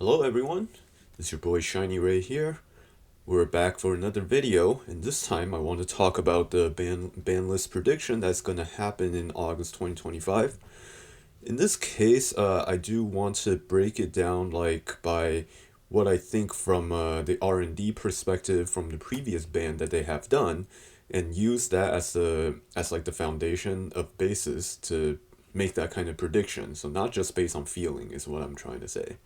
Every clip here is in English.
Hello everyone, it's your boy Shiny Ray here. We're back for another video, and this time I want to talk about the ban list prediction that's gonna happen in August 2025. In this case, I do want to break it down like by what I think from the R&D perspective from the previous ban that they have done, and use that as like the foundation of basis to make that kind of prediction. So not just based on feeling is what I'm trying to say.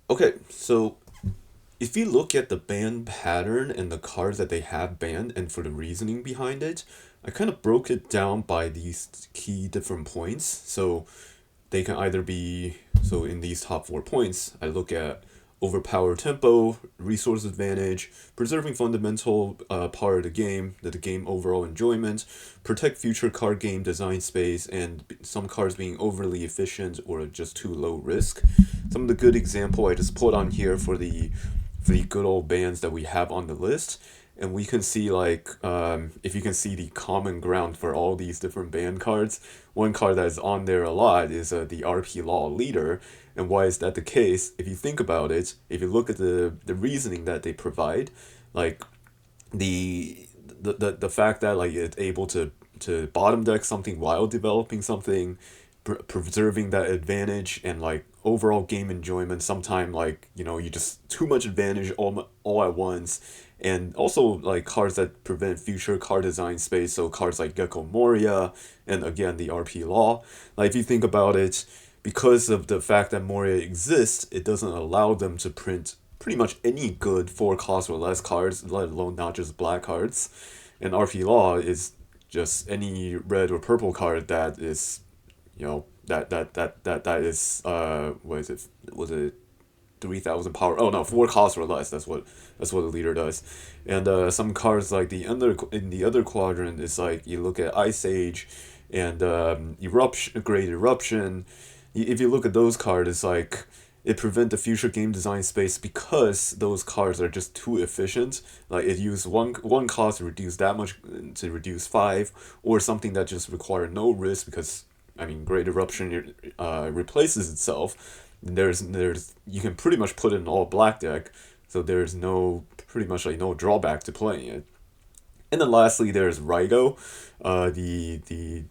Okay, so if you look at the ban pattern and the cards that they have banned and for the reasoning behind it, I kind of broke it down by these key different points. So they can either be, so in these top 4 points, I look at overpowered tempo, resource advantage, preserving fundamental part of the game overall enjoyment, protect future card game design space, and some cards being overly efficient or just too low risk. Some of the good example I just put on here for the good old bands that we have on the list. And we can see like if you can see the common ground for all these different band cards, one card that is on there a lot is the RP Law Leader. And why is that the case? If you think about it, if you look at the reasoning that they provide, like the fact that like it's able to bottom deck something while developing something, preserving that advantage and like overall game enjoyment. Sometime like you just too much advantage all at once, and also like cards that prevent future card design space. So cards like Gecko Moria and again the RP Law. Like if you think about it, because of the fact that Moria exists, it doesn't allow them to print pretty much any good 4 cost or less cards, let alone not just black cards. And RP Law is just any red or purple card that is that is what is it, was it 3,000 power? Oh no, 4 costs or less. That's what the leader does. And some cards like in the other quadrant is like you look at Ice Age and Great Eruption. If you look at those cards, it's like it prevent the future game design space because those cards are just too efficient. Like it use one cost to reduce that much to reduce 5, or something that just require no risk because I mean Great Eruption replaces itself. There's you can pretty much put it in all black deck, so there's no pretty much like no drawback to playing it. And then lastly, there's Raigo, the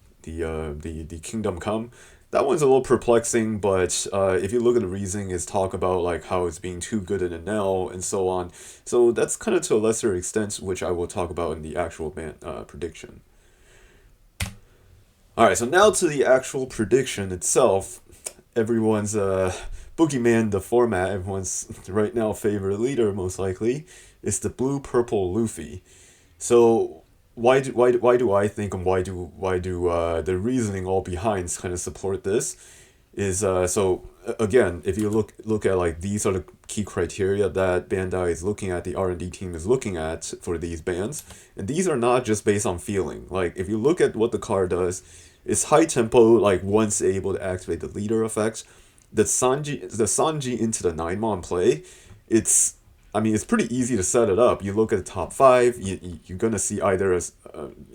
Kingdom Come. That one's a little perplexing, but if you look at the reasoning, is talk about like how it's being too good in an L and so on. So that's kind of to a lesser extent, which I will talk about in the actual prediction. All right, so now to the actual prediction itself. Everyone's Boogeyman, the format, everyone's right now favorite leader most likely is the blue purple Luffy. So why do I think and why do the reasoning all behind kind of support this is again, if you look at like these are the key criteria that Bandai is looking at, the R&D team is looking at for these bands, and these are not just based on feeling. Like if you look at what the card does, it's high tempo, like once able to activate the leader effect. The Sanji into the 9-mon play, it's I mean, it's pretty easy to set it up. You look at the top 5, you're gonna see either as,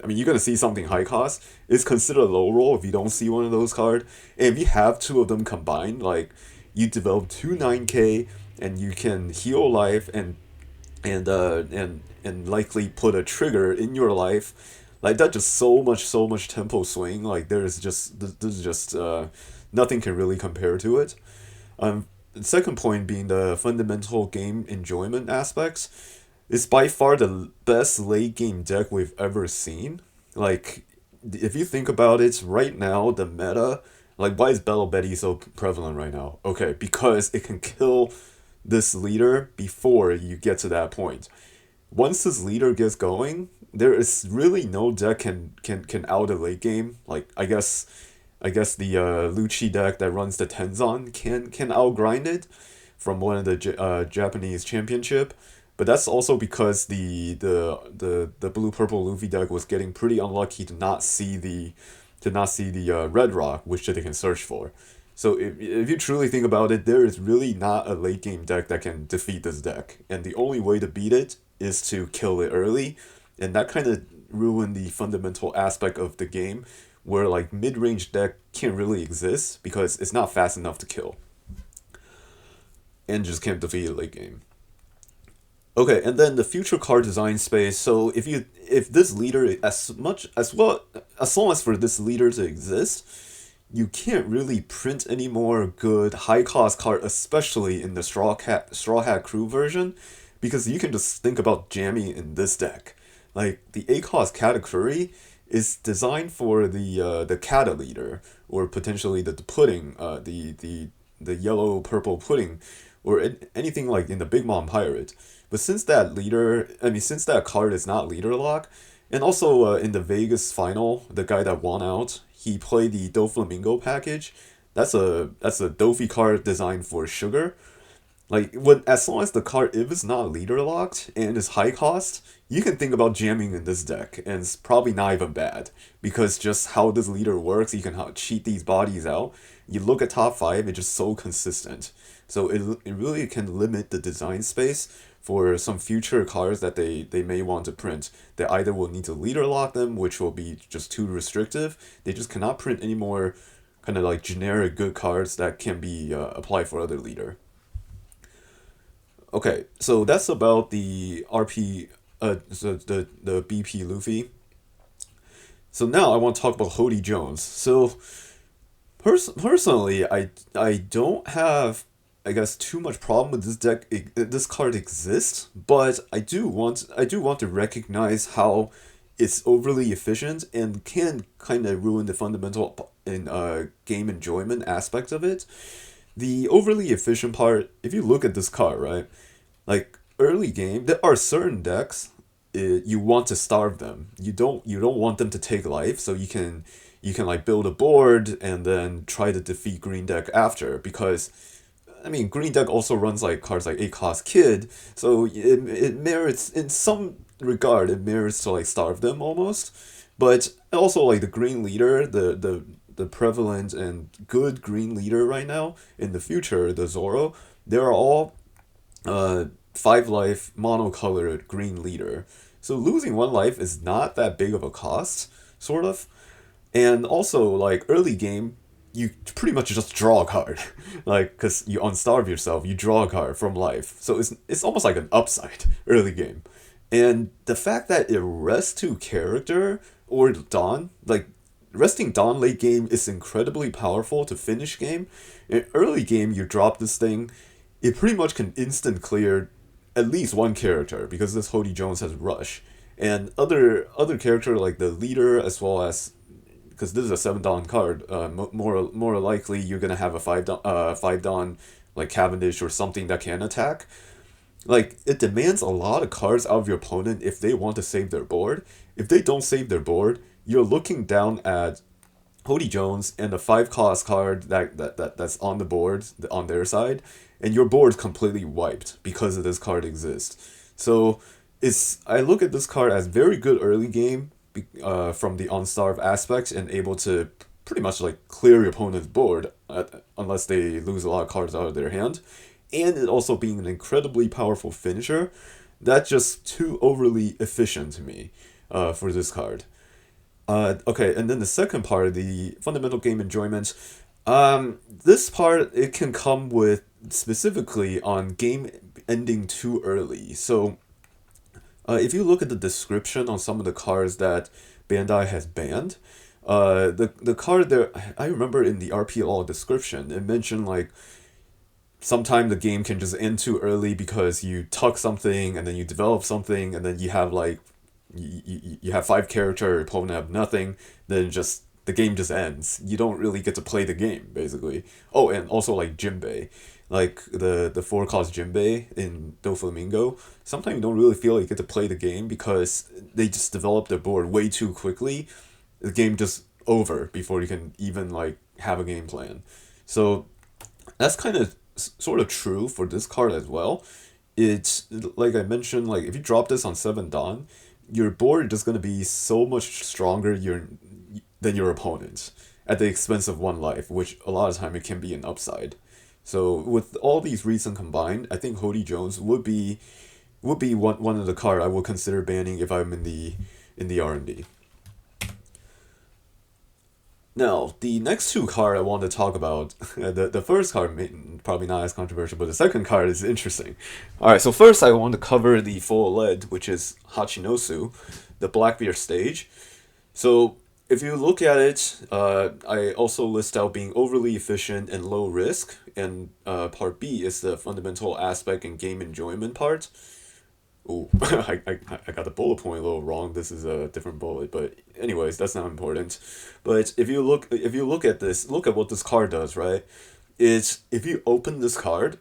you're gonna see something high cost. It's considered a low roll if you don't see one of those cards. And if you have 2 of them combined, like you develop 2 9K, and you can heal life and likely put a trigger in your life, like that just so much tempo swing. Like there's just nothing can really compare to it. The second point being the fundamental game enjoyment aspects. It's by far the best late game deck we've ever seen. Like, if you think about it, right now, the meta, like, why is Bello Betty so prevalent right now? Okay, because it can kill this leader before you get to that point. Once this leader gets going, there is really no deck can out a late game. Like, I guess the Lucci deck that runs the Tenzon can outgrind it from one of the Japanese championship, but that's also because the blue purple Luffy deck was getting pretty unlucky to not see the red rock, which they can search for. So if you truly think about it, there is really not a late game deck that can defeat this deck, and the only way to beat it is to kill it early, and that kind of ruined the fundamental aspect of the game, where like mid-range deck can't really exist because it's not fast enough to kill and just can't defeat it late game. Okay, and then the future card design space. So if this leader as long as for this leader to exist, you can't really print any more good high cost card, especially in the Straw Hat Crew version, because you can just think about jamming in this deck. Like the 8 cost Katakuri is designed for the Kata leader, or potentially the pudding, the yellow purple pudding, or anything like in the Big Mom Pirate. But since since that card is not leader lock, and also in the Vegas final, the guy that won out, he played the Doflamingo package. That's a Dofi card designed for Sugar. Like when as long as the card if it's not leader locked and is high cost, you can think about jamming in this deck, and it's probably not even bad because just how this leader works, you can cheat these bodies out. You look at top 5, it's just so consistent. So it really can limit the design space for some future cards that they may want to print. They either will need to leader lock them, which will be just too restrictive. They just cannot print any more kind of like generic good cards that can be applied for other leader. Okay, so that's about the RP, the BP Luffy. So now I want to talk about Hody Jones. So personally, I don't have, I guess, too much problem with this deck. This card exists, but I do want to recognize how it's overly efficient and can kind of ruin the fundamental in game enjoyment aspect of it. The overly efficient part, if you look at this card, right? Like early game, there are certain decks you want to starve them. You don't want them to take life, so you can like build a board and then try to defeat green deck after, because I mean green deck also runs like cards like 8 cost Kid, so it merits in some regard, it merits to like starve them almost. But also like the green leader, the prevalent and good green leader right now in the future, the Zoro, they're all 5 life monocolored green leader. So losing 1 life is not that big of a cost, sort of. And also, like, early game, you pretty much just draw a card. Like, because you unstarve yourself, you draw a card from life. So it's almost like an upside early game. And the fact that it rests to character or Dawn, like, resting Dawn late game is incredibly powerful to finish game. In early game, you drop this thing, it pretty much can instant clear at least 1 character, because this Hody Jones has rush. And other character like the leader, as well as, because this is a 7 Dawn card, more likely you're gonna have a 5 Dawn like Cavendish or something that can attack. Like, it demands a lot of cards out of your opponent if they want to save their board. If they don't save their board, you're looking down at Hody Jones and the 5 cost card that's on the board on their side, and your board's completely wiped because of this card exists. So I look at this card as very good early game from the unstarve aspect, and able to pretty much like clear your opponent's board unless they lose a lot of cards out of their hand, and it also being an incredibly powerful finisher. That's just too overly efficient to me for this card. Okay, and then the second part, the fundamental game enjoyment. This part, it can come with specifically on game ending too early. So, if you look at the description on some of the cards that Bandai has banned, the card there, I remember in the RPL description, it mentioned like sometimes the game can just end too early because you tuck something and then you develop something and then you have like you have 5 character, your opponent have nothing, then just the game just ends. You don't really get to play the game, basically. Oh, and also like Jinbei. Like the 4 cost Jinbei in Doflamingo, sometimes you don't really feel like you get to play the game because they just develop their board way too quickly. The game just over before you can even like have a game plan. So that's kind of sort of true for this card as well. It's like I mentioned, like if you drop this on 7 Dawn, your board is just gonna be so much stronger than your opponent at the expense of 1 life, which a lot of time it can be an upside. So with all these reasons combined, I think Hody Jones would be one of the card I would consider banning if I'm in the R&D. Now, the next two card I want to talk about, the first card probably not as controversial, but the second card is interesting. All right, so first I want to cover the Fullalead, which is Hachinosu, the Blackbeard stage. So if you look at it, I also list out being overly efficient and low risk, and part B is the fundamental aspect and game enjoyment part. Oh, I got the bullet point a little wrong. This is a different bullet, but anyways, that's not important. But if you look at this, look at what this card does, right? It's if you open this card,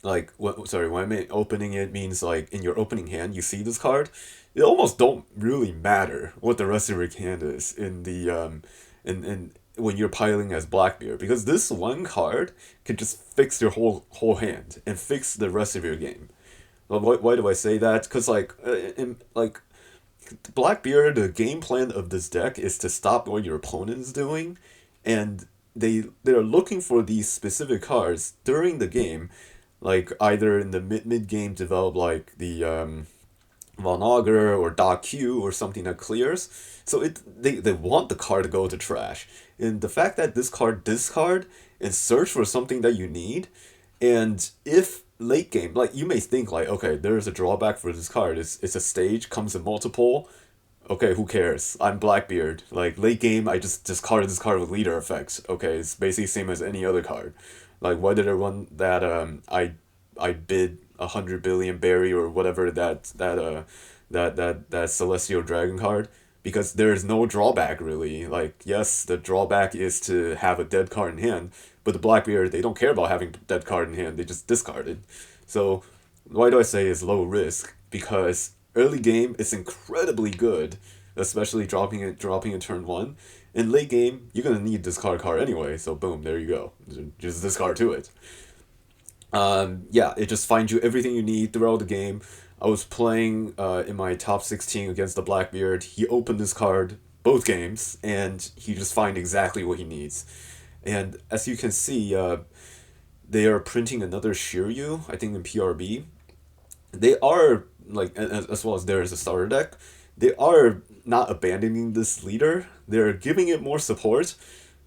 like what sorry, when I mean opening it means like in your opening hand, you see this card, it almost don't really matter what the rest of your hand is in the in when you're piling as Blackbeard, because this one card can just fix your whole hand and fix the rest of your game. Well, why do I say that? Because like Blackbeard, the game plan of this deck is to stop what your opponent is doing, and they're looking for these specific cards during the game, like either in the mid game develop like the Von Augur or Da Q or something that clears. So they want the card to go to trash, and the fact that this card discard and search for something that you need, and if late game, like you may think like, okay, there's a drawback for this card. It's a stage, comes in multiple. Okay, who cares? I'm Blackbeard. Like late game, I just discarded this card with leader effects. Okay, it's basically same as any other card. Like why did I run that? I bid 100 billion berry or whatever that celestial dragon card, because there's no drawback really. Like yes, the drawback is to have a dead card in hand, but the Blackbeard, they don't care about having dead card in hand. They just discard it. So why do I say it's low risk? Because early game it's incredibly good, especially dropping in turn one. In late game, you're gonna need discard card anyway. So boom, there you go. Just discard to it. Yeah, it just finds you everything you need throughout the game. I was playing in my top 16 against the Blackbeard. He opened this card both games, and he just find exactly what he needs. And as you can see, they are printing another Shiryu, I think in PRB. They are, like, as well as there is a starter deck, they are not abandoning this leader. They're giving it more support,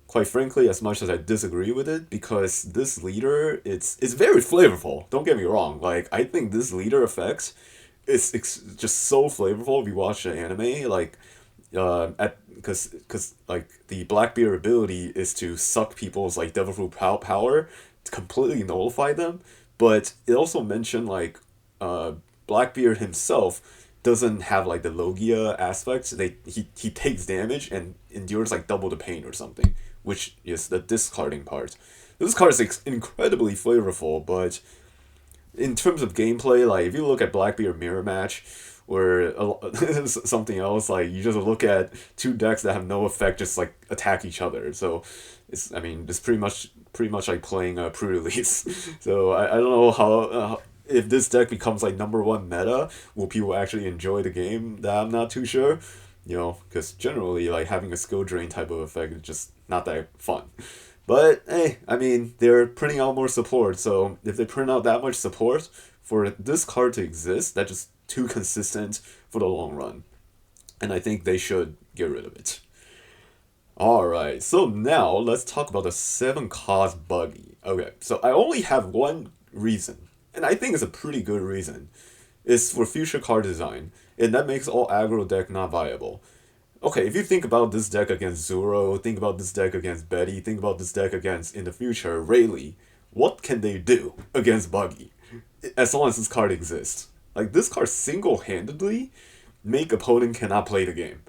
quite frankly, as much as I disagree with it, because this leader, it's very flavorful. Don't get me wrong. Like, I think this leader effect is just so flavorful if you watch the anime. Like, because like the Blackbeard ability is to suck people's like devil fruit power to completely nullify them, but it also mentioned like Blackbeard himself doesn't have like the Logia aspects. He takes damage and endures like double the pain or something, which is the discarding part. This card is incredibly flavorful, but in terms of gameplay, like if you look at Blackbeard Mirror Match or something else, like you just look at two decks that have no effect, just like attack each other. So it's pretty much like playing a pre-release. So I don't know how if this deck becomes like number one meta, will people actually enjoy the game? That I'm not too sure. You know, because generally like having a skill drain type of effect is just not that fun. But hey, I mean, they're printing out more support, so if they print out that much support for this card to exist, that's just too consistent for the long run. And I think they should get rid of it. Alright, so now let's talk about the 7-cost Buggy. Okay, so I only have one reason, and I think it's a pretty good reason. It's for future card design, and that makes all aggro deck not viable. Okay, if you think about this deck against Zoro, think about this deck against Betty, think about this deck against, in the future, Rayleigh, what can they do against Buggy? As long as this card exists. Like, this card single-handedly make opponent cannot play the game.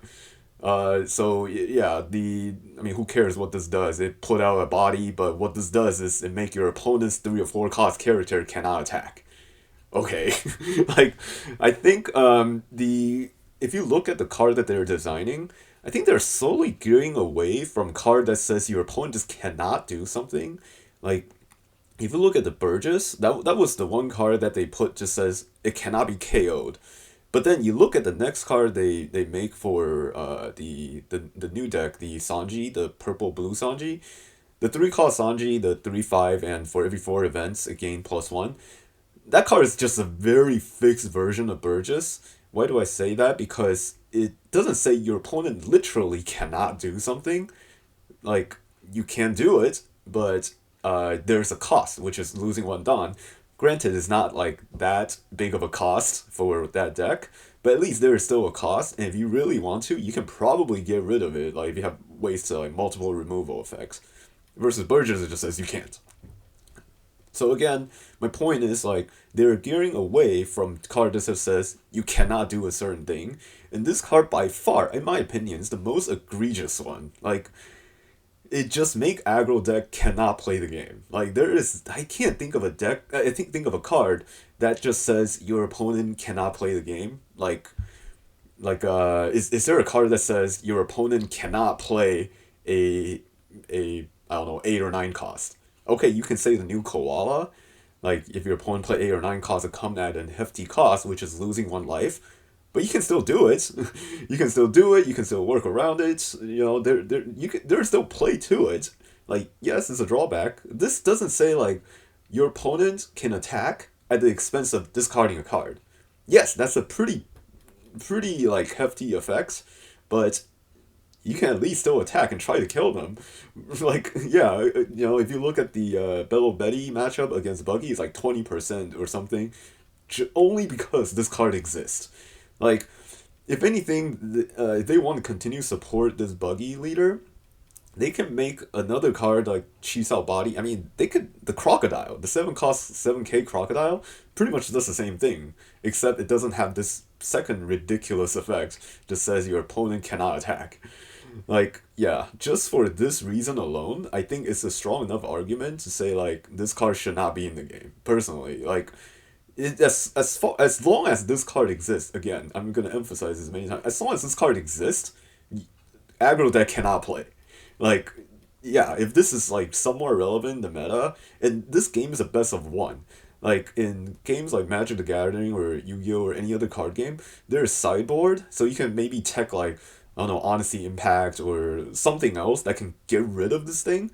Yeah, I mean, who cares what this does? It put out a body, but what this does is it make your opponent's 3 or 4 cost character cannot attack. Okay, like, I think, if you look at the card that they're designing, I think they're slowly gearing away from card that says your opponent just cannot do something. Like, if you look at the Burgess, that was the one card that they put just says it cannot be KO'd. But then you look at the next card they make for the new deck, the Sanji, the purple blue Sanji. The 3-cost Sanji, the 3/5, and for every 4 events, it gain +1. That card is just a very fixed version of Burgess. Why do I say that? Because it doesn't say your opponent literally cannot do something. like, you can do it, but there's a cost, which is losing one Don. Granted, it's not like that big of a cost for that deck, but at least there is still a cost, and if you really want to, you can probably get rid of it, like if you have ways to like multiple removal effects. Versus Burgess, it just says you can't. So again, my point is like they're gearing away from card that says you cannot do a certain thing, and this card by far, in my opinion, is the most egregious one. Like it just make aggro deck cannot play the game. Like I can't think of a deck. Think of a card that just says your opponent cannot play the game. Is there a card that says your opponent cannot play a I don't know 8 or 9 cost? Okay, you can say the new koala, like if your opponent play 8 or 9 cost, a come at an hefty cost, which is losing one life, but you can still do it. You can still do it. You can still work around it. There's still play to it. Like yes, it's a drawback. This doesn't say like your opponent can attack at the expense of discarding a card. Yes, that's a pretty like hefty effects, but you can at least still attack and try to kill them. Like, yeah, if you look at the Bello Betty matchup against Buggy, it's like 20% or something, only because this card exists. Like, if anything, if they want to continue support this Buggy leader, they can make another card like Cheese Out Body. I mean, the Crocodile, the 7-cost 7k Crocodile, pretty much does the same thing, except it doesn't have this second ridiculous effect, just says your opponent cannot attack. Like, yeah, just for this reason alone, I think it's a strong enough argument to say, like, this card should not be in the game, personally. Like, as long as this card exists, again, I'm gonna emphasize this many times, as long as this card exists, aggro deck cannot play. Like, yeah, if this is, like, somewhat relevant in the meta, and this game is a best of one. Like, in games like Magic the Gathering or Yu-Gi-Oh! Or any other card game, there's sideboard, so you can maybe tech, like, I don't know, Honesty Impact or something else that can get rid of this thing.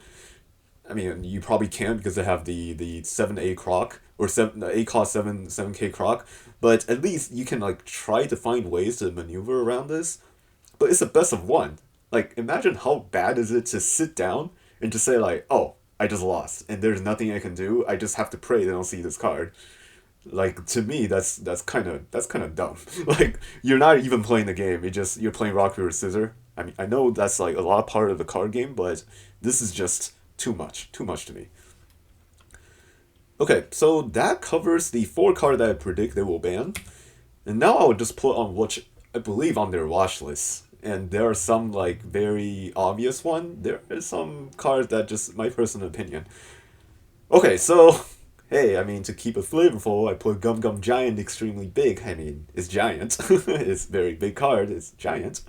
I mean, you probably can't because they have the 7A croc, or 8 cost 7k croc, but at least you can, like, try to find ways to maneuver around this. But it's a best of one. Like, imagine how bad is it to sit down and just say, like, oh, I just lost, and there's nothing I can do, I just have to pray they don't see this card. Like, to me, that's kind of dumb. Like, you're not even playing the game, you're playing rock paper scissors. I mean, I know that's like a lot part of the card game, but this is just too much to me. Okay, so that covers the 4 card that I predict they will ban, and now I will just put on what I believe on their watch list. And there are some like very obvious one. There are some cards that just my personal opinion. Okay, so hey, I mean, to keep it flavorful, I put Gum Gum Giant extremely big. I mean, it's giant. It's very big card. It's giant.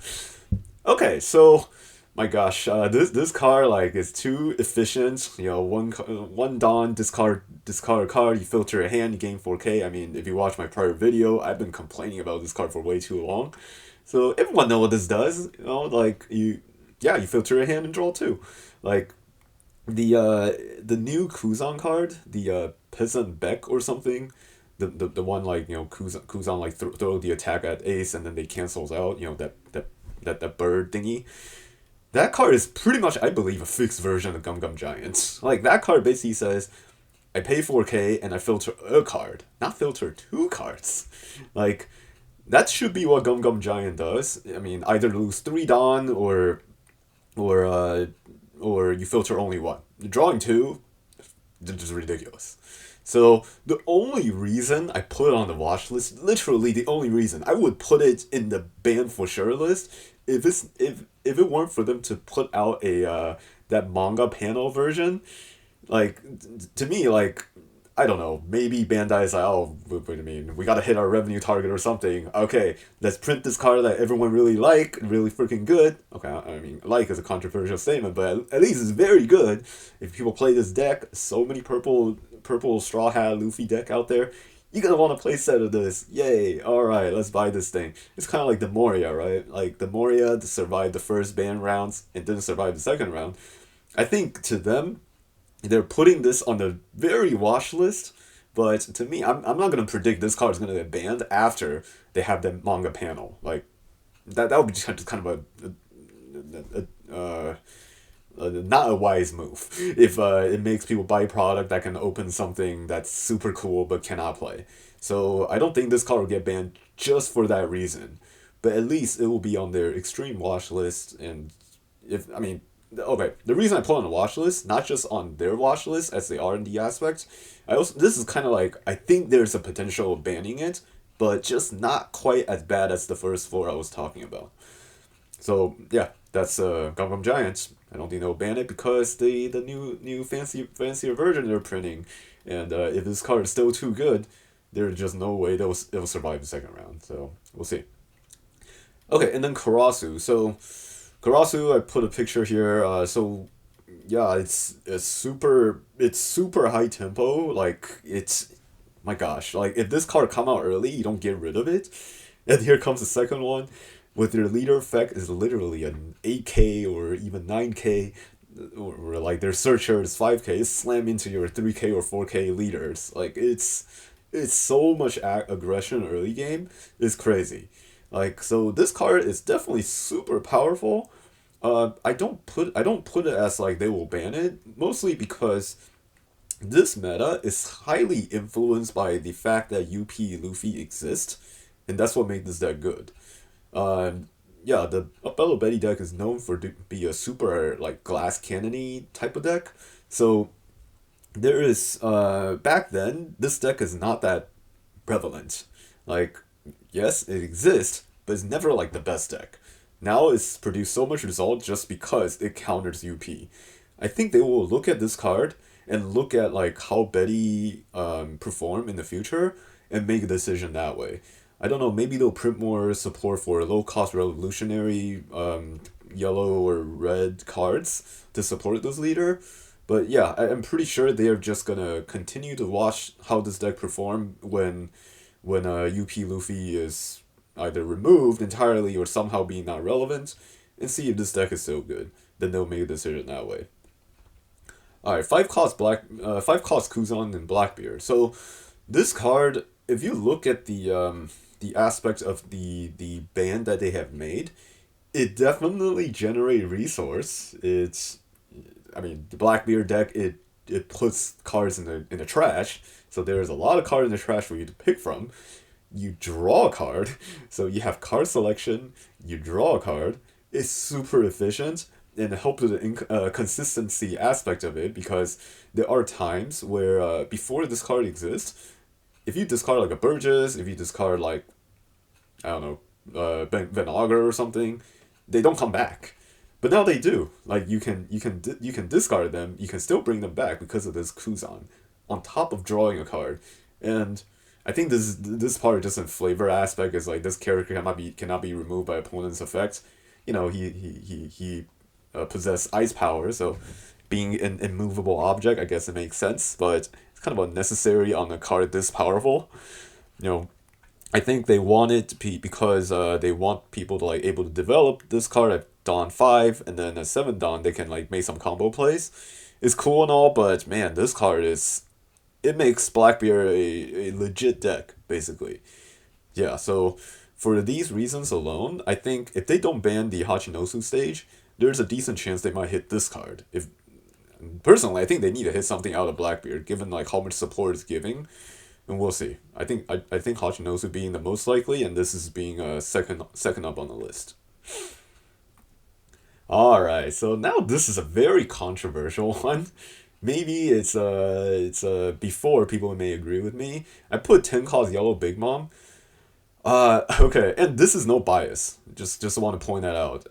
Okay, so my gosh, this card like is too efficient. One Dawn discard a card. You filter a hand. You gain 4K. I mean, if you watch my prior video, I've been complaining about this card for way too long. So everyone know what this does. Like you filter a hand and draw 2. Like the new Kuzan card, the Peasant Beck or something, the one like Kuzan like throw the attack at ace and then they cancels out, that bird thingy. That card is pretty much, I believe, a fixed version of Gum Gum Giant. Like that card basically says, I pay 4K and I filter a card, not filter 2 cards. Like that should be what Gum Gum Giant does. I mean, either lose 3 Dawn or you filter only 1. Drawing 2, just ridiculous. So the only reason I put it on the watch list, literally the only reason I would put it in the ban for sure list, if it weren't for them to put out a that manga panel version, like to me, like I don't know, maybe Bandai is like, oh, what do you mean? We gotta hit our revenue target or something. Okay, let's print this card that everyone really really freaking good. Okay, I mean, like is a controversial statement, but at least it's very good. If people play this deck, so many purple Straw Hat Luffy deck out there, you're gonna want to play set of this. Yay, alright, let's buy this thing. It's kind of like the Moria, right? Like the Moria survived the first ban rounds and didn't survive the second round. I think to them, they're putting this on the very watch list, but to me, I'm not gonna predict this card is gonna get banned after they have the manga panel. Like that would be just kind of not a wise move if it makes people buy product that can open something that's super cool but cannot play. So I don't think this card will get banned just for that reason, but at least it will be on their extreme watch list. And if I mean, okay, the reason I put on the watch list, not just on their watch list as the R&D aspect, I also this is kind of like I think there's a potential of banning it, but just not quite as bad as the first four I was talking about. So yeah, that's Gum Gum Giants. I don't think they'll ban it because the new fancier version they're printing, and if this card is still too good, there's just no way it'll survive the second round. So we'll see. Okay, and then Karasu. So Karasu, I put a picture here. So yeah, it's super high tempo. Like it's my gosh, like if this card come out early, you don't get rid of it. And here comes the second one, with their leader effect is literally an 8K or even 9K, or like their searcher is 5K. It's slam into your 3K or 4K leaders. Like it's so much aggression early game. It's crazy. Like so, this card is definitely super powerful. I don't put it as like they will ban it, mostly because this meta is highly influenced by the fact that UP Luffy exists, and that's what made this deck good. Yeah, the Bello Betty deck is known for to be a super like glass cannony type of deck. So there is back then this deck is not that prevalent. Like yes, it exists, but it's never like the best deck. Now it's produced so much result just because it counters UP. I think they will look at this card and look at like how Betty perform in the future and make a decision that way. I don't know, maybe they'll print more support for low cost revolutionary yellow or red cards to support this leader. But yeah, I'm pretty sure they're just gonna continue to watch how this deck perform when UP Luffy is either removed entirely or somehow being not relevant, and see if this deck is still good. Then they'll make a decision that way. Alright, 5 cost Kuzan and Blackbeard. So this card, if you look at the aspect of the band that they have made, it definitely generate resource. I mean, the Blackbeard deck, it puts cards in the trash, so there's a lot of cards in the trash for you to pick from. You draw a card, so you have card selection, you draw a card. It's super efficient, and it helps with the consistency aspect of it, because there are times where before this card exists, if you discard like a Burgess, if you discard like, I don't know, Van Augur or something, they don't come back. But now they do. Like you can discard them. You can still bring them back because of this Kuzan, on top of drawing a card. And I think this part just in flavor aspect is like this character cannot be removed by opponent's effects. You know he possess ice power, so being an immovable object, I guess it makes sense. But it's kind of unnecessary on a card this powerful. You know, I think they want it to be because they want people to like able to develop this card at Dawn 5, and then at 7 Dawn they can like make some combo plays. It's cool and all, but man, this card is it makes Blackbeard a legit deck, basically. Yeah, so for these reasons alone, I think if they don't ban the Hachinosu stage, there's a decent chance they might hit this card. If personally, I think they need to hit something out of Blackbeard, given like how much support it's giving, and we'll see. I think Hachinosu being the most likely, and this is being second up on the list. All right, so now this is a very controversial one. Maybe it's before people may agree with me. I put 10 calls Yellow Big Mom. Okay, and this is no bias. Just want to point that out.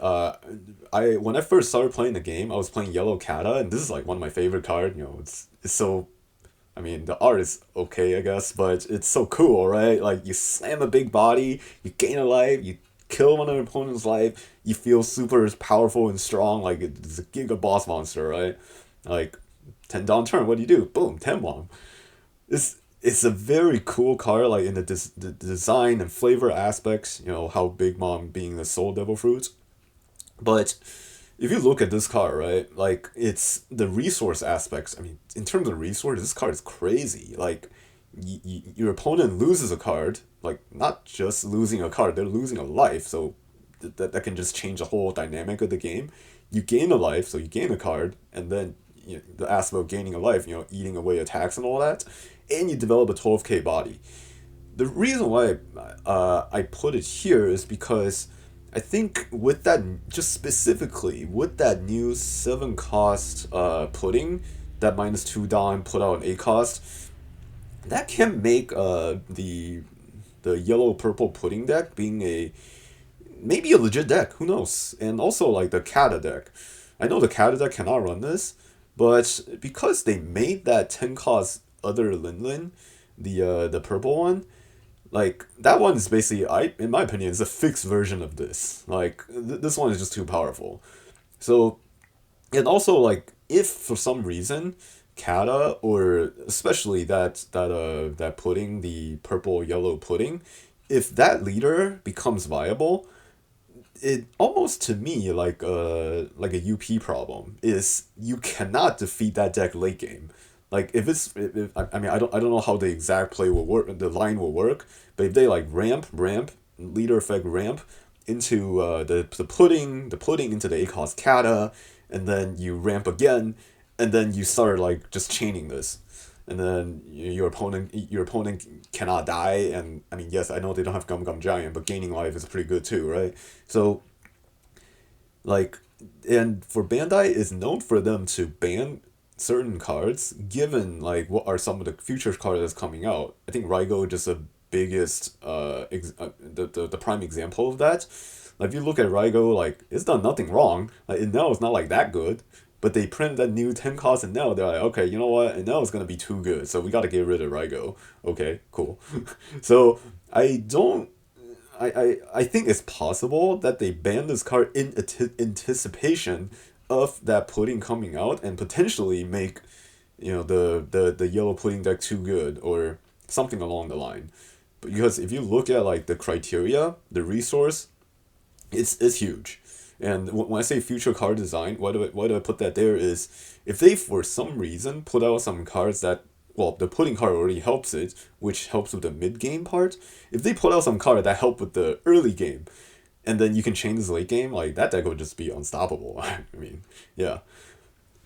I when I first started playing the game, I was playing Yellow Kata, and this is like one of my favorite cards. You know, it's so. I mean, the art is okay, I guess, but it's so cool, right? Like you slam a big body, you gain a life, you kill one of your opponent's life, you feel super powerful and strong, like it's a giga boss monster, right? Like 10 down turn, what do you do? Boom, 10 bomb. It's a very cool card, like in the design and flavor aspects, you know, how Big Mom being the Soul Devil Fruit. But if you look at this card, right, like it's the resource aspects. I mean, in terms of resource, this card is crazy. Like, your opponent loses a card, like not just losing a card, they're losing a life. So that can just change the whole dynamic of the game. you gain a life, so you gain a card, and then the aspect of gaining a life, eating away attacks and all that, and you develop a 12k body. The reason why I put it here is because I think with that, just specifically with that new 7 cost pudding, that -2 Don put out an 8 cost, that can make the yellow purple pudding deck being maybe a legit deck, who knows? And also like the Kata deck. I know the Kata deck cannot run this, but because they made that 10 cost other Lin, the purple one, like that one is basically, in my opinion, is a fixed version of this. Like this one is just too powerful. So, and also like if for some reason Kata, or especially that pudding, the purple yellow pudding, if that leader becomes viable, it almost to me like a UP problem is you cannot defeat that deck late game. Like if I mean I don't know how the exact play will work, the line will work, but if they like ramp leader effect ramp into the pudding into the ACOS Kata, and then you ramp again, and then you start like just chaining this, and then your opponent cannot die. And I mean, yes, I know they don't have Gum Gum Giant, but gaining life is pretty good too, right? So like, and for Bandai is known for them to ban certain cards given like what are some of the future cards that's coming out. I think Raigo just the biggest the prime example of that. Like if you look at Raigo, like it's done nothing wrong. Like Enel is not like that good, but they print that new 10 cost and now they're like, okay, you know what? Enel is gonna be too good, so we gotta get rid of Raigo. Okay, cool. So I don't. I think it's possible that they ban this card in anticipation of that pudding coming out and potentially make the yellow pudding deck too good or something along the line. Because if you look at like the criteria, the resource, it's huge. And when I say future card design, why do I put that there is if they for some reason put out some cards that, well, the pudding card already helps it, which helps with the mid game part. If they put out some card that help with the early game, and then you can change this late game, like that deck would just be unstoppable. I mean, yeah.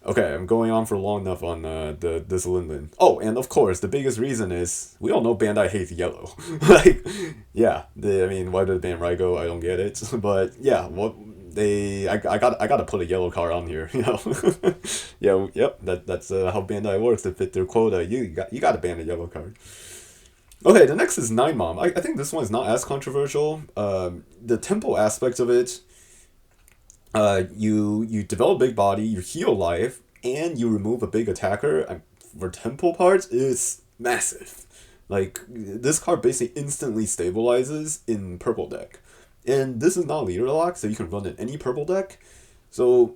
Okay, I'm going on for long enough on this Lin. Oh, and of course, the biggest reason is we all know Bandai hates yellow. Like, yeah, I mean, why did they ban Raigo? I don't get it. But yeah, I gotta put a yellow card on here. Yeah, yep. That's how Bandai works to fit their quota. You gotta ban a yellow card. Okay, the next is Nine Mom. I think this one is not as controversial. The tempo aspect of it, you develop big body, you heal life, and you remove a big attacker. For tempo parts, is massive. Like this card basically instantly stabilizes in purple deck, and this is not leader lock, so you can run in any purple deck. So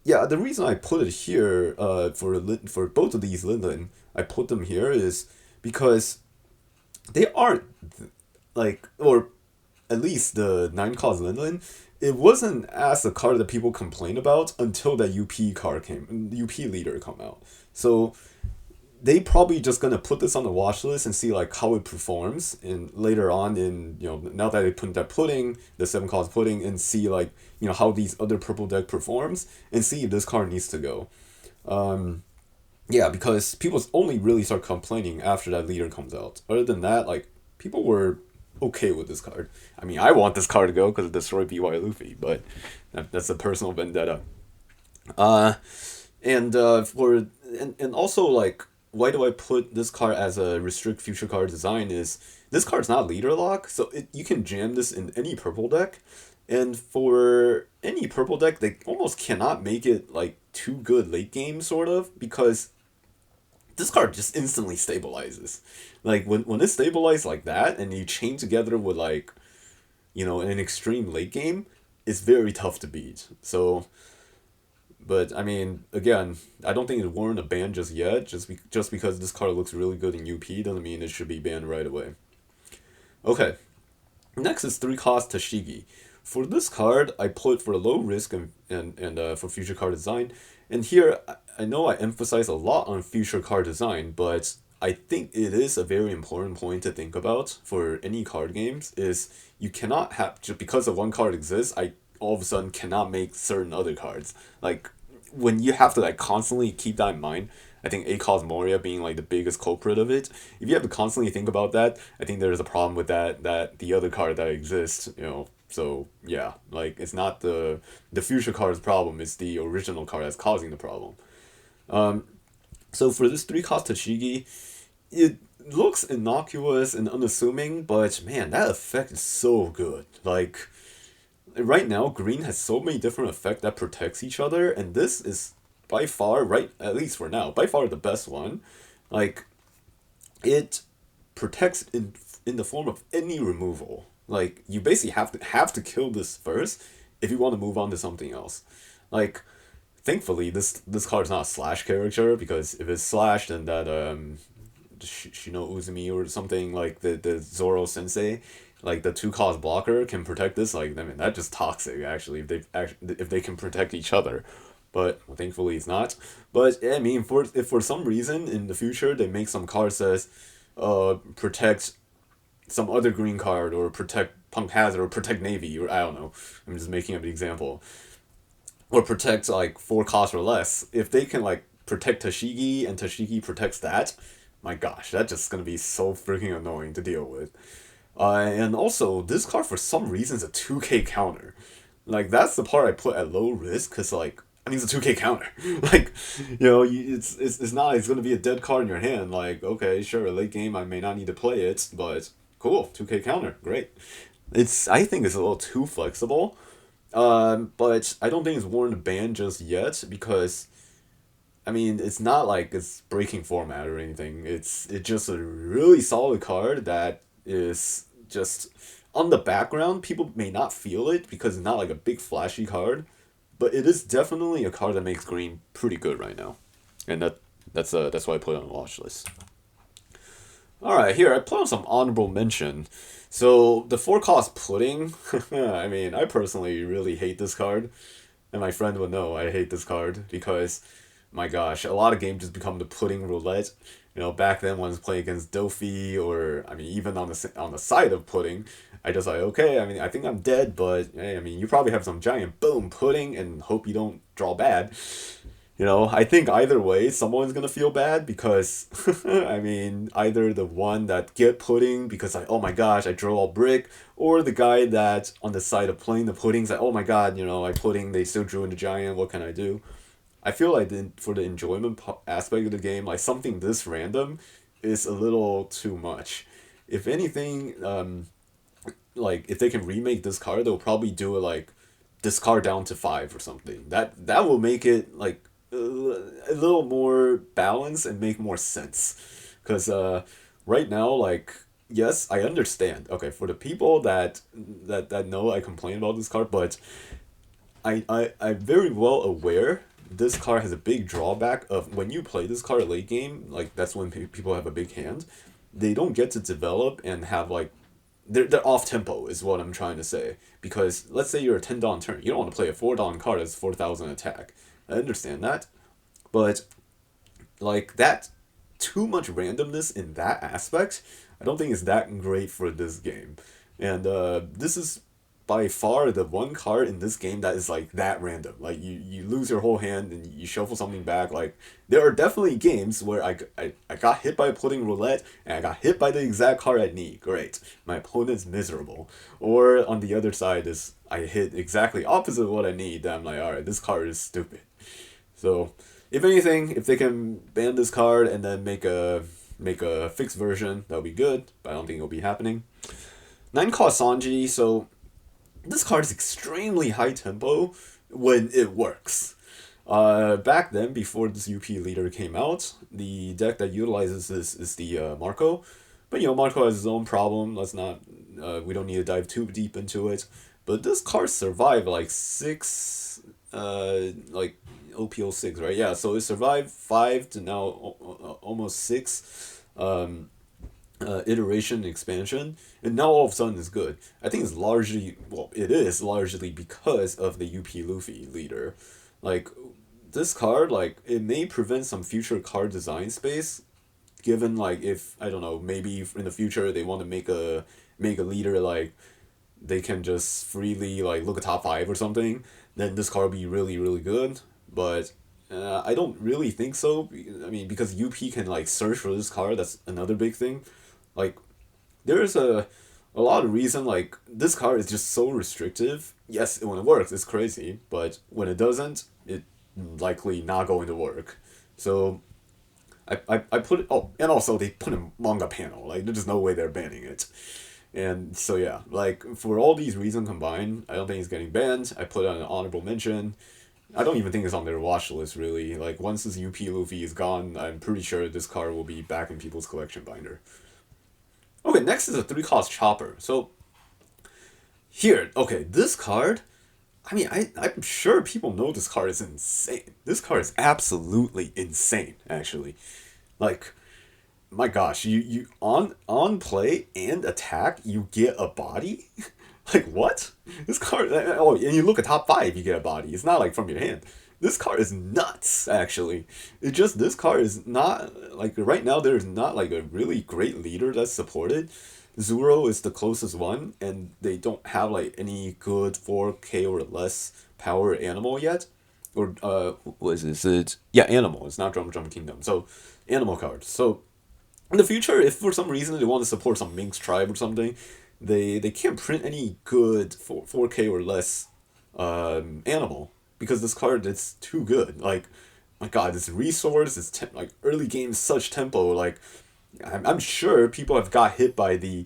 yeah, the reason I put it here for both of these Lin, I put them here is because they aren't like, or at least the 9 cost Lin, it wasn't as a card that people complain about until that UP leader come out. So they probably just gonna put this on the watch list and see like how it performs, and later on in now that they put that pudding, the 7 cost pudding, and see like how these other purple deck performs and see if this card needs to go. Yeah, because people only really start complaining after that leader comes out. Other than that, like people were okay with this card. I mean, I want this card to go because it destroyed BY Luffy, but that's a personal vendetta. And also like, why do I put this card as a restrict future card design is this card's not leader lock, so you can jam this in any purple deck, and for any purple deck they almost cannot make it like too good late game sort of, because this card just instantly stabilizes. Like when it stabilizes like that and you chain together with like an extreme late game, it's very tough to beat. So, but I mean, again, I don't think it warrant a ban just yet. Just because this card looks really good in UP doesn't mean it should be banned right away. Okay, next is 3 cost Tashigi. For this card, I put for low risk and for future card design. And here, I know I emphasize a lot on future card design, but I think it is a very important point to think about for any card games is you cannot have, just because of one card exists, I all of a sudden cannot make certain other cards. Like, when you have to like constantly keep that in mind, I think ACOS Moria being like the biggest culprit of it. If you have to constantly think about that, I think there's a problem with that the other card that exists, you know. So yeah, like it's not the future card's problem, it's the original card that's causing the problem. Um, so for this 3 cost Tashigi, it looks innocuous and unassuming, but man, that effect is so good. Like right now, green has so many different effects that protects each other, and this is by far, right, at least for now, by far the best one. Like it protects in the form of any removal. Like you basically have to kill this first if you want to move on to something else. Like thankfully this card is not a slash character, because if it's slash, then that Shino Uzumi or something, like the Zoro Sensei, like the 2 cost blocker can protect this. Like I mean that's just toxic actually, if they can protect each other. But well, thankfully it's not. But yeah, I mean, if for some reason in the future they make some card says, protect some other green card, or protect Punk Hazard, or protect Navy, or I don't know, I'm just making up an example, or protect like 4 costs or less. If they can like protect Tashigi and Tashigi protects that, my gosh, that's just gonna be so freaking annoying to deal with. And also this card for some reason is a 2K counter. Like that's the part I put at low risk, because like I mean it's a 2K counter. Like it's not, it's gonna be a dead card in your hand. Like okay, sure, late game I may not need to play it, but cool, 2K counter, great. I think it's a little too flexible. But I don't think it's worn to ban just yet, because I mean it's not like it's breaking format or anything. It's just a really solid card that is just on the background. People may not feel it because it's not like a big flashy card, but it is definitely a card that makes green pretty good right now, and that's why I put it on the watch list. All right, here I put on some honorable mention. So the 4 cost pudding. I mean, I personally really hate this card, and my friend would know I hate this card because, my gosh, a lot of games just become the pudding roulette. You know, back then when I was playing against Dofi, or I mean even on the side of pudding, I just like, okay, I mean I think I'm dead, but hey, I mean you probably have some giant boom pudding and hope you don't draw bad. You know, I think either way, someone's gonna feel bad, because, I mean, either the one that get pudding because like, oh my gosh, I drew all brick, or the guy that on the side of playing the pudding's like, oh my god, you know, I pudding, they still drew into giant, what can I do? I feel like for the enjoyment aspect of the game, like something this random is a little too much. If anything, like if they can remake this card, they'll probably do it like discard down to 5 or something. That will make it like a little more balanced and make more sense. Because right now, like yes, I understand. Okay, for the people that know I complain about this card, but I'm very well aware this card has a big drawback of when you play this card late game, like that's when people have a big hand, they don't get to develop and have like they're off tempo is what I'm trying to say. Because let's say you're a 10 turn, you don't want to play a 4 card that's 4,000 attack. I understand that, but like that too much randomness in that aspect, I don't think is that great for this game. And this is by far the one card in this game that is like that random. Like you lose your whole hand and you shuffle something back. Like there are definitely games where I got hit by a pudding roulette and I got hit by the exact card I need. Great. My opponent's miserable. Or on the other side is I hit exactly opposite of what I need. Then I'm like, alright, this card is stupid. So if anything, if they can ban this card and then make a fixed version, that would be good. But I don't think it'll be happening. 9 cost Sanji, so this card is extremely high tempo when it works. Back then, before this UP Leader came out, the deck that utilizes this is the Marco. But you know, Marco has his own problem. Let's not, we don't need to dive too deep into it. But this card survived like 6, like OPO6, right? Yeah, so it survived 5 to now almost 6. Iteration expansion, and now all of a sudden it's good. I think it's largely, well, it is largely because of the UP Luffy Leader. Like this card, like it may prevent some future card design space, given like if I don't know, maybe in the future they want to make a leader like they can just freely like look at top 5 or something, then this card will be really really good. But I don't really think so. I mean, because UP can like search for this card. That's another big thing. Like there's a lot of reason like this card is just so restrictive. Yes, when it works, it's crazy, but when it doesn't, it likely not going to work. So I put it. Oh, and also they put a manga panel. Like there's no way they're banning it. And so yeah, like for all these reasons combined, I don't think it's getting banned. I put it on an honorable mention. I don't even think it's on their watch list really. Like once this UP Luffy is gone, I'm pretty sure this card will be back in people's collection binder. Okay, next is a 3-cost Chopper. So here, okay, this card, I mean, I'm sure people know this card is insane. This card is absolutely insane, actually. Like, my gosh, you on play and attack, you get a body? Like, what? This card, oh, and you look at top 5, you get a body. It's not like from your hand. This card is nuts, actually. It just, this card is not, like, right now there's not, like, a really great leader that's supported. Zoro is the closest one, and they don't have, like, any good 4K or less power animal yet. Or, what is this? It's, yeah, animal. It's not Drum Kingdom. So, animal cards. So, in the future, if for some reason they want to support some Minx tribe or something, they can't print any good 4K or less animal because this card is too good. Like, my God, this resource, this like early game such tempo. Like, I'm sure people have got hit by the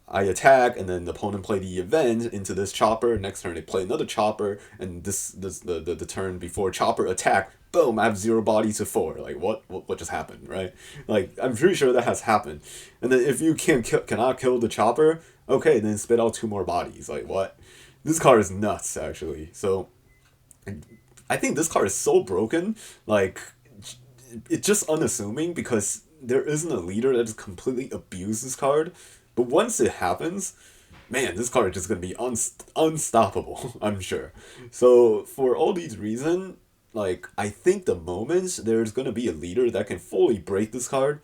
I attack and then the opponent play the event into this chopper. Next turn they play another chopper and this the turn before chopper attack. Boom! I have 0 body to 4. Like what just happened, right? Like I'm pretty sure that has happened. And then if you cannot kill the chopper, okay, then spit out 2 more bodies. Like what? This card is nuts actually. So I think this card is so broken. Like it's just unassuming because there isn't a leader that just completely abuses this card. But once it happens, man, this card is just gonna be unstoppable. I'm sure. So for all these reasons, like I think the moment there's gonna be a leader that can fully break this card,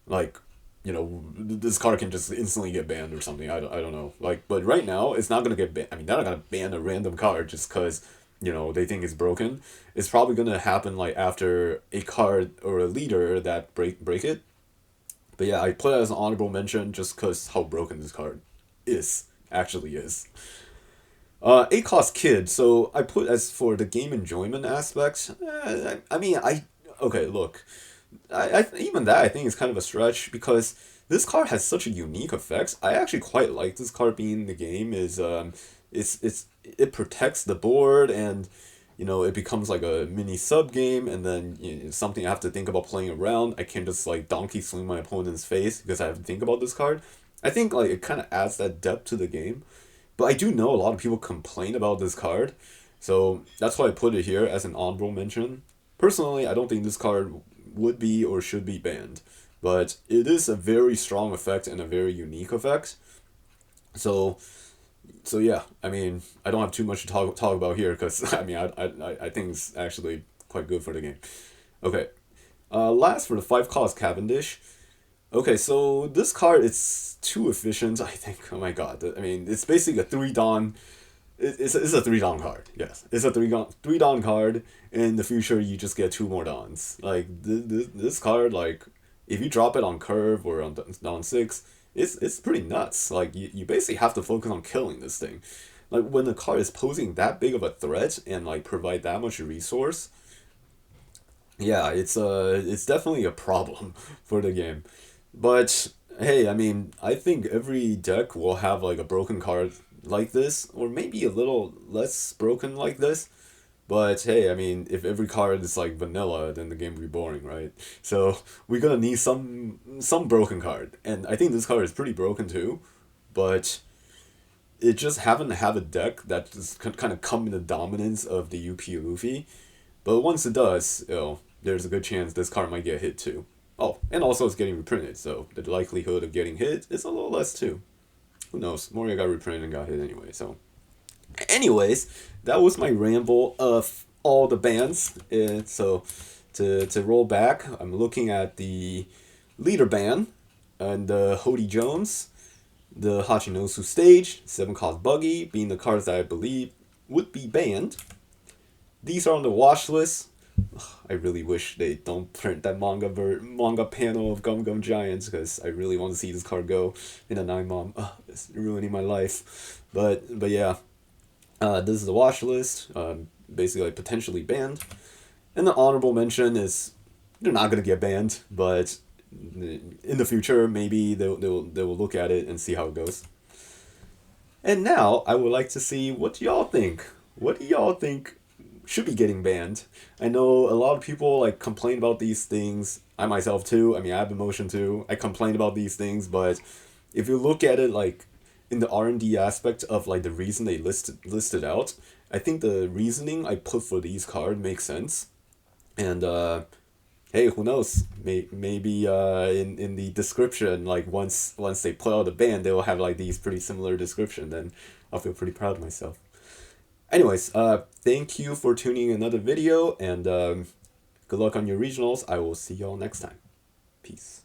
like this card can just instantly get banned or something. I don't know. Like, but right now it's not gonna get banned. I mean, they're not gonna ban a random card just because they think it's broken. It's probably gonna happen like after a card or a leader that break it. But yeah, I put it as an honorable mention just because how broken this card actually is. 8-cost Kid, so I put as for the game enjoyment aspect, I mean, okay, look, even that I think is kind of a stretch because this card has such a unique effect. I actually quite like this card being in the game, it protects the board and it becomes like a mini sub game, and then something I have to think about playing around. I can't just like donkey swing my opponent's face because I have to think about this card. I think like it kind of adds that depth to the game, but I do know a lot of people complain about this card, so that's why I put it here as an honorable mention. Personally, I don't think this card would be or should be banned, but it is a very strong effect and a very unique effect. So yeah, I mean, I don't have too much to talk about here because I mean, I think it's actually quite good for the game. Okay, last for the 5-cost Cavendish. Okay, so this card it's too efficient. I think. Oh my God, I mean, it's basically a 3-Don. It's a 3-Don card. Yes, it's a 3-Don card. In the future, you just get 2 more Dons. Like this card, like if you drop it on curve or on Don 6. It's pretty nuts. Like you basically have to focus on killing this thing. Like when the card is posing that big of a threat and like provide that much resource, yeah, it's definitely a problem for the game. But hey, I mean, I think every deck will have like a broken card like this, or maybe a little less broken like this. But hey, I mean, if every card is like vanilla, then the game will be boring, right? So we're gonna need some broken card, and I think this card is pretty broken too, but it just happen to have a deck that just kind of come in the dominance of the UP Luffy. But once it does, there's a good chance this card might get hit too. Oh, and also it's getting reprinted, so the likelihood of getting hit is a little less too. Who knows? Moria got reprinted and got hit anyway, so. Anyways, that was my ramble of all the bans. So to roll back, I'm looking at the leader ban and Hody Jones. the Hachinosu stage, 7-cost Buggy, being the cards that I believe would be banned. These are on the watch list. I really wish they don't print that manga panel of Gum Gum Giants, because I really want to see this card go in a 9-mom. It's ruining my life. But yeah, this is the watch list. Basically, like, potentially banned. And the honorable mention is they're not gonna get banned, but in the future maybe they will look at it and see how it goes. And now I would like to see what y'all think. What do y'all think should be getting banned? I know a lot of people like complain about these things. I myself too. I mean, I have emotion too. I complain about these things, but if you look at it like in the R&D aspect of like the reason they listed out, I think the reasoning I put for these cards makes sense. And hey, who knows? Maybe in the description, like once they put out the ban, they will have like these pretty similar description. Then I'll feel pretty proud of myself. Anyways, thank you for tuning in another video, and good luck on your regionals. I will see y'all next time. Peace.